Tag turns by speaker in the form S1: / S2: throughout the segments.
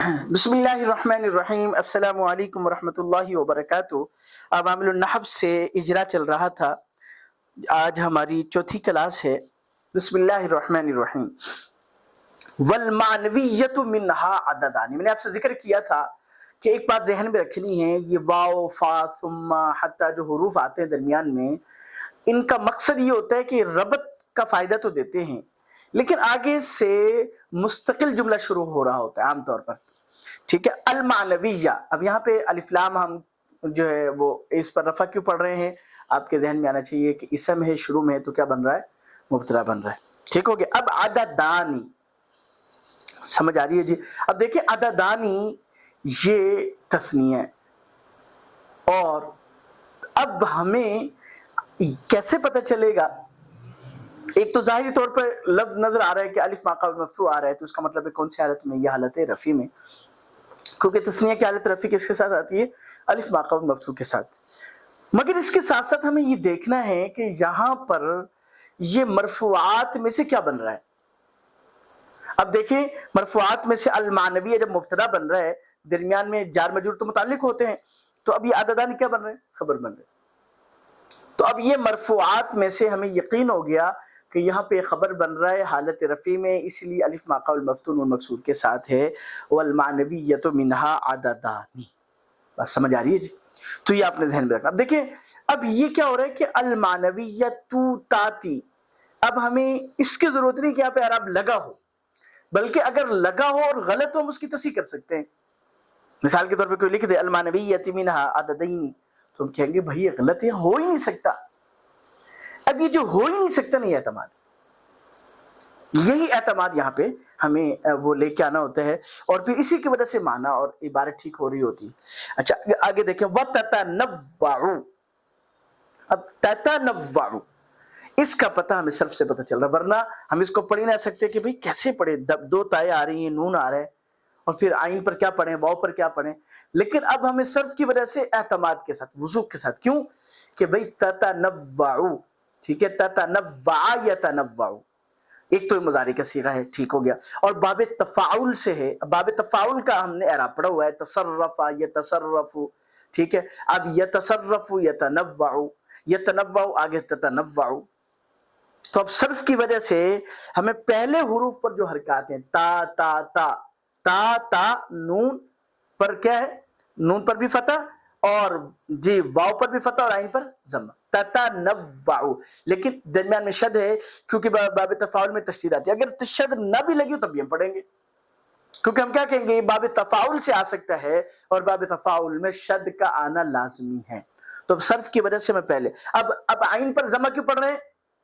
S1: بسم اللہ الرحمن الرحیم، السلام علیکم ورحمۃ اللہ وبرکاتہ۔ عوامل النحو سے اجرا چل رہا تھا، آج ہماری چوتھی کلاس ہے۔ بسم اللہ الرحمن الرحیم۔ والمعنویت منہا عددان، میں نے آپ سے ذکر کیا تھا کہ ایک بات ذہن میں رکھنی ہے، یہ واو، فا، ثم، حتی جو حروف آتے ہیں درمیان میں، ان کا مقصد یہ ہوتا ہے کہ ربط کا فائدہ تو دیتے ہیں، لیکن آگے سے مستقل جملہ شروع ہو رہا ہوتا ہے عام طور پر، ٹھیک ہے۔ المعنویہ، اب یہاں پہ الف لام ہم جو ہے وہ اس پر رفع کیوں پڑھ رہے ہیں، آپ کے ذہن میں آنا چاہیے کہ اسم ہے، شروع میں ہے تو کیا بن رہا ہے، مبتدا بن رہا ہے، ٹھیک ہو گیا۔ اب عددانی، سمجھ آ رہی ہے جی؟ اب دیکھیں عددانی یہ تثنیہ ہے، اور اب ہمیں کیسے پتہ چلے گا؟ ایک تو ظاہری طور پر لفظ نظر آ رہا ہے کہ الف ما قبل مفتوح آ رہا ہے، تو اس کا مطلب ہے کون سی حالت میں؟ یہ حالت ہے رفع میں، کیونکہ تثنیہ کی حالت رفع کس کے ساتھ آتی ہے؟ الف ما قبل مفتوح کے ساتھ۔ مگر اس کے ساتھ ساتھ ہمیں یہ دیکھنا ہے کہ یہاں پر یہ مرفوعات میں سے کیا بن رہا ہے۔ اب دیکھیں مرفوعات میں سے المعنویہ جب مبتدا بن رہا ہے، درمیان میں جار مجرور تو متعلق ہوتے ہیں، تو اب یہ عددان کیا بن رہے ہیں؟ خبر بن رہے ہیں۔ تو اب یہ مرفوعات میں سے ہمیں یقین ہو گیا کہ یہاں پہ خبر بن رہا ہے حالت رفع میں، اس لیے الف ما قبل مفتوح نون مکسور کے ساتھ ہے، والمعنویۃ منہا عددان۔ بات سمجھ آ رہی ہے جی؟ تو یہ آپ نے ذہن میں رکھنا۔ اب دیکھیں اب یہ کیا ہو رہا ہے کہ المعنویۃ تاتی، اب ہمیں اس کی ضرورت نہیں کہ یہاں پہ اعراب لگا ہو، بلکہ اگر لگا ہو اور غلط ہو ہم اس کی تصحیح کر سکتے ہیں۔ مثال کے طور پہ کوئی لکھ دے المعنویۃ منہا عددین، تو ہم کہیں گے بھائی یہ غلط ہے، ہو ہی نہیں سکتا۔ اب یہ جو ہو ہی نہیں سکتا نہیں اعتماد، یہی اعتماد یہاں پہ ہمیں وہ لے کے آنا ہوتا ہے، اور پھر اسی کی وجہ سے معنی اور عبارت ٹھیک ہو رہی ہوتی ہے۔ اچھا آگے دیکھیں وَتَتَنَوَّعُ، اب تَتَنَوَّعُ اس کا پتہ ہمیں صرف سے پتہ چل رہا، ورنہ ہم اس کو پڑھ ہی نہ سکتے کہ بھئی کیسے پڑھیں، دو تائیں آ رہی ہیں، نون آ رہا ہے، اور پھر آئین پر کیا پڑھیں، واو پر کیا پڑھیں۔ لیکن اب ہمیں صرف کی وجہ سے اعتماد کے ساتھ، وضوح کے ساتھ، کیوں کہ بھئی تَتَنَوَّعُ، ٹھیک ہے، تَتَنَوَّعَ يَتَنَوَّعُ، ایک تو مضارع کا صیغہ ہے، ٹھیک ہو گیا، اور باب تفاعل سے ہے، باب تفاعل کا ہم نے اعراب پڑھا ہوا ہے، تصرف یتصرف، ٹھیک ہے۔ اب یتصرف یتنوع، یتنوع آگے تتنوع، تو اب صرف کی وجہ سے ہمیں پہلے حروف پر جو حرکات ہیں تا تا تا تا تا، نون پر کیا ہے، نون پر بھی فتح، اور جی واو پر بھی فتح اور عین پر ضمہ، تتنوع، لیکن درمیان میں شد ہے کیونکہ باب تفاعل میں تشدید آتی ہے۔ اگر شد نہ بھی لگی تب بھی ہم پڑھیں گے، کیونکہ ہم کیا کہیں گے، باب تفاعل سے آ سکتا ہے، اور باب تفاعل میں شد کا آنا لازمی ہے، تو صرف کی وجہ سے میں پہلے اب عین پر ضمہ کیوں پڑھ رہے ہیں،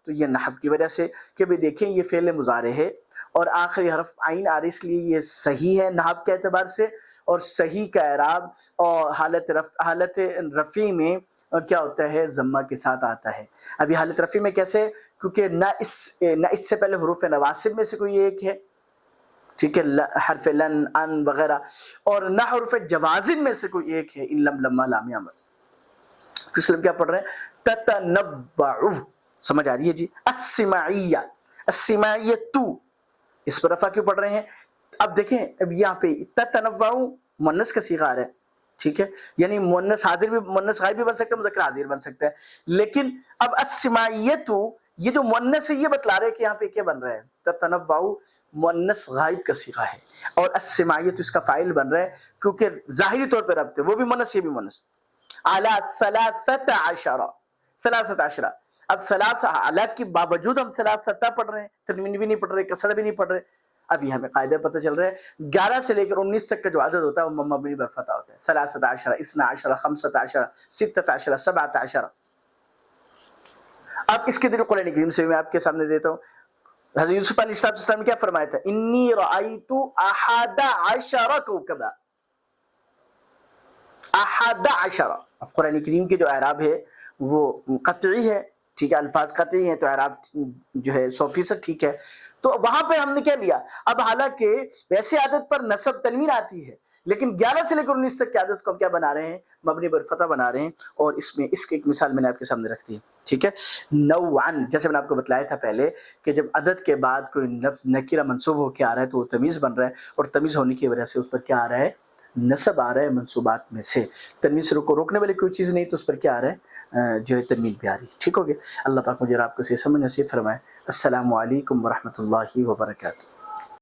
S1: تو یہ نحو کی وجہ سے کہ بھی دیکھیں یہ فعل مضارع ہے اور آخری حرف عین آ رہی، اس لیے یہ صحیح ہے نحو کے اعتبار سے، اور صحیح کا اعراب اور حالت رفع میں کیا ہوتا ہے، ضمہ کے ساتھ آتا ہے۔ اب یہ حالت رفع میں کیسے، کیونکہ نہ اس سے پہلے حروف نواسب میں سے کوئی ایک ہے، ٹھیک ہے، حرف لن، ان وغیرہ، اور نہ حروف جوازم میں سے کوئی ایک ہے، ان لم، لما، لام، امر، تو اس لیے کیا پڑھ رہے ہیں، تتنوع، سمجھ آ رہی ہے جی؟ السماعیہ، السماعیۃ، اس پر رفع کیوں پڑھ رہے ہیں؟ اب دیکھیں اب یہاں پہ تتنوع مؤنث کا صیغہ آ رہا ہے، ٹھیک ہے، یعنی مؤنث حاضر بھی، مؤنث غائب بھی بن سکتا ہے، مذکر حاضر بن سکتا ہے، لیکن اب السماعیۃ یہ جو مؤنث ہے یہ بتلا رہے ہیں کہ یہاں پہ کیا بن رہا ہے، تتنوع مؤنث غائب کا صیغہ ہے، اور السماعیۃ اس کا فاعل بن رہا ہے، کیونکہ ظاہری طور پہ ربط ہے، وہ بھی مؤنث یہ بھی مؤنث۔ اعلی ثلاثۃ عشرہ، ثلاثۃ عشرہ، اب ثلاثہ اعلی کے باوجود ہم ثلاثۃ پڑھ رہے ہیں، تنوین بھی نہیں پڑھ رہے، کسرہ بھی نہیں پڑھ رہے۔ اب یہ ہمیں قاعدہ پتہ چل رہا ہے 11 سے لے کر 19 تک کا جو عدد ہوتا ہے وہ مبنی بر فتح ہوتا ہے، ثلاثۃ عشرہ، اثنا عشرہ، خمسۃ عشرہ، ستۃ عشرہ، سبعۃ عشرہ۔ اب اس کے دلیل قرآن کریم سے میں آپ کے سامنے دیتا ہوں۔ حضرت یوسف علیہ السلام نے کیا فرمایا تھا، انی رأیت احد عشر کوکبا، احد عشر۔ اب قرآن کریم کے جو اعراب ہے وہ قطعی ہے، ٹھیک ہے، الفاظ قطعی ہیں تو اعراب جو ہے 100% ٹھیک ہے، تو وہاں پہ ہم نے کیا لیا، اب حالانکہ ویسے عدد پر نصب تنوین آتی ہے، لیکن 11 سے لے کر 19 تک کی عدد کو ہم کیا بنا رہے ہیں؟ مبنی پر فتح بنا رہے ہیں، اور اس میں اس کی ایک مثال میں نے آپ کے سامنے رکھ دی، ٹھیک ہے؟ نوعن، جیسے میں نے آپ کو بتلایا تھا پہلے کہ جب عدد کے بعد کوئی نکرہ منصوب ہو کے آ رہا ہے تو وہ تمیز بن رہا ہے، اور تمیز ہونے کی وجہ سے اس پر کیا آ رہا ہے؟ نصب آ رہا ہے منصوبات میں سے، تنوین سے کو روکنے والی کوئی چیز نہیں تو اس پر کیا آ رہا ہے؟ جو ہے تنوین بھی آ رہی ہے، ٹھیک ہو گیا؟ اللہ پاک مجھے اور آپ کو صحیح سمجھ نصیب فرمائے۔ السلام علیکم ورحمۃ اللہ وبرکاتہ۔